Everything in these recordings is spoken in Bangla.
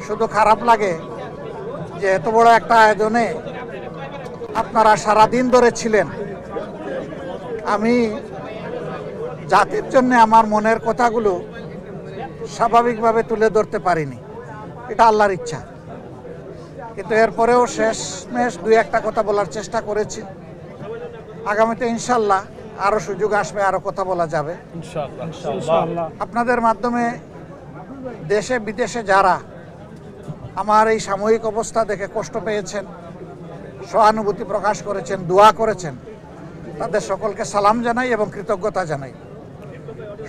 শুধু খারাপ লাগে যে এত বড় একটা আয়োজনে আপনারা সারাদিন ধরে ছিলেন। আমি জাতির জন্য আমার মনের কথাগুলো স্বাভাবিকভাবে তুলে ধরতে পারিনি, এটা আল্লাহর ইচ্ছা। কিন্তু এরপরেও শেষমেশ দুই একটা কথা বলার চেষ্টা করেছি। আগামীতে ইনশাল্লাহ আরও সুযোগ আসবে, আরও কথা বলা যাবে ইনশাআল্লাহ। আপনাদের মাধ্যমে দেশে বিদেশে যারা আমার এই সাময়িক অবস্থা দেখে কষ্ট পেয়েছেন, সহানুভূতি প্রকাশ করেছেন, দোয়া করেছেন, তাদের সকলকে সালাম জানাই এবং কৃতজ্ঞতা জানাই।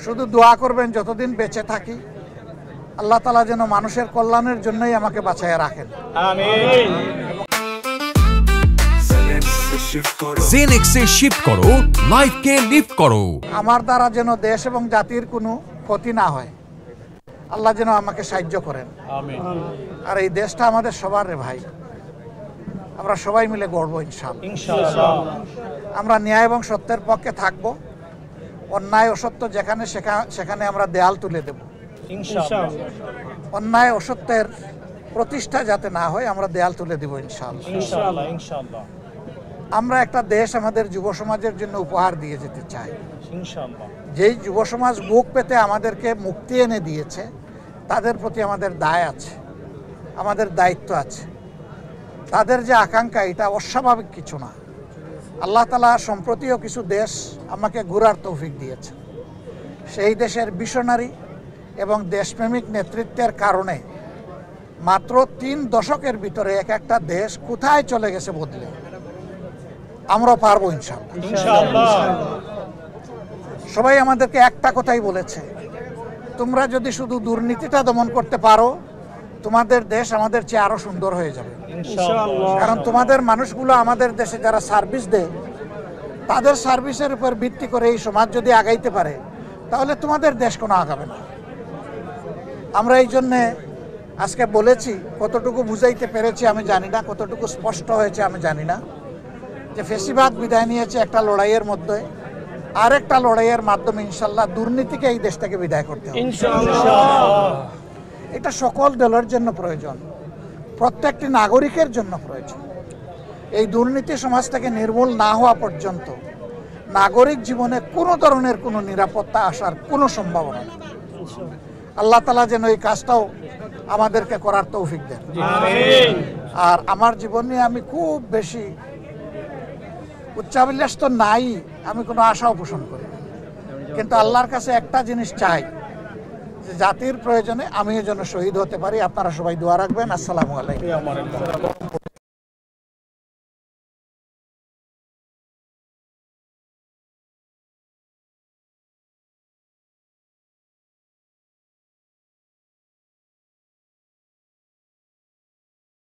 শুধু দোয়া করবেন যতদিন বেঁচে থাকি আল্লাহ তাআলা যেন মানুষের কল্যাণের জন্যই আমাকে বাঁচাইয়া রাখেন। আমিন। জেনেক্সে শিফট করো, লাইফকে লিফট করো। আমার দ্বারা যেন দেশ এবং জাতির কোনো ক্ষতি না হয়, আল্লাহ যেন আমাকে সাহায্য করেন। আমিন। আর এই দেশটা আমাদের সবার রে ভাই, আমরা সবাই মিলে গড়ব ইনশাআল্লাহ। ইনশাআল্লাহ। আমরা ন্যায় এবং সত্যের পক্ষে থাকব। অন্যায় অসত্য যেখানে সেখানে আমরা দেয়াল তুলে দেব ইনশাআল্লাহ। অন্যায় অসত্যের প্রতিষ্ঠা যাতে না হয় আমরা দেয়াল তুলে দেব ইনশাআল্লাহ। ইনশাআল্লাহ। ইনশাআল্লাহ। আমরা একটা দেশ আমাদের যুব সমাজের জন্য উপহার দিয়ে যেতে চাই। ইনশাআল্লাহ। যেই যুব সমাজ বুক পেতে আমাদেরকে মুক্তি এনে দিয়েছে, তাদের প্রতি আমাদের দায় আছে, আমাদের দায়িত্ব আছে। তাদের যে আকাঙ্ক্ষা, এটা অস্বাভাবিক কিছু না। আল্লাহ তাআলা সম্প্রতিও কিছু দেশ আমাকে ঘোরার তৌফিক দিয়েছে। সেই দেশের ভিশনারি এবং দেশপ্রেমিক নেতৃত্বের কারণে মাত্র 3 দশকের ভিতরে এক একটা দেশ কোথায় চলে গেছে বদলে। আমরা পারবো ইনশাআল্লাহ। ইনশাআল্লাহ। সবাই আমাদেরকে একটা কথাই বলেছে, তোমরা যদি শুধু দুর্নীতিটা দমন করতে পারো তোমাদের দেশ আমাদের চেয়ে আরো সুন্দর হয়ে যাবে। ইনশাআল্লাহ। কারণ তোমাদের মানুষগুলো আমাদের দেশে যারা সার্ভিস দেয়, তাদের সার্ভিসের উপর ভিত্তি করে এই সমাজ যদি আগাইতে পারে তাহলে তোমাদের দেশ কোনো আগাবে না। আমরা এই জন্যে আজকে বলেছি, কতটুকু বুঝাইতে পেরেছি আমি জানি না, কতটুকু স্পষ্ট হয়েছে আমি জানি না, যে ফেসিবাদ বিদায় নিয়েছে একটা লড়াইয়ের মধ্যে, আর একটা লড়াইয়ের মাধ্যমে ইনশাল্লাহ দুর্নীতিকে এই দেশ থেকে বিদায় করতে হবে। ইনশাআল্লাহ। এটা সকল দলের জন্য প্রয়োজন, প্রত্যেকটি নাগরিকের জন্য প্রয়োজন। এই দুর্নীতি সমাজ থেকে নির্মূল না হওয়া পর্যন্ত নাগরিক জীবনে কোনো ধরনের কোনো নিরাপত্তা আসার কোনো সম্ভাবনা নেই। আল্লাহ তাআলা যেন এই কাজটাও আমাদেরকে করার তৌফিক দেন। আমিন। আর আমার জীবন নিয়ে আমি খুব বেশি উচ্চাভিলাষ তো নাই, আমি কোনো আশাও পোষণ করি না। কিন্তু আল্লাহর কাছে একটা জিনিস চাই, যে জাতির প্রয়োজনে আমিও যেন শহীদ হতে পারি। আপনারা সবাই দোয়া রাখবেন। আসসালামু আলাইকুম।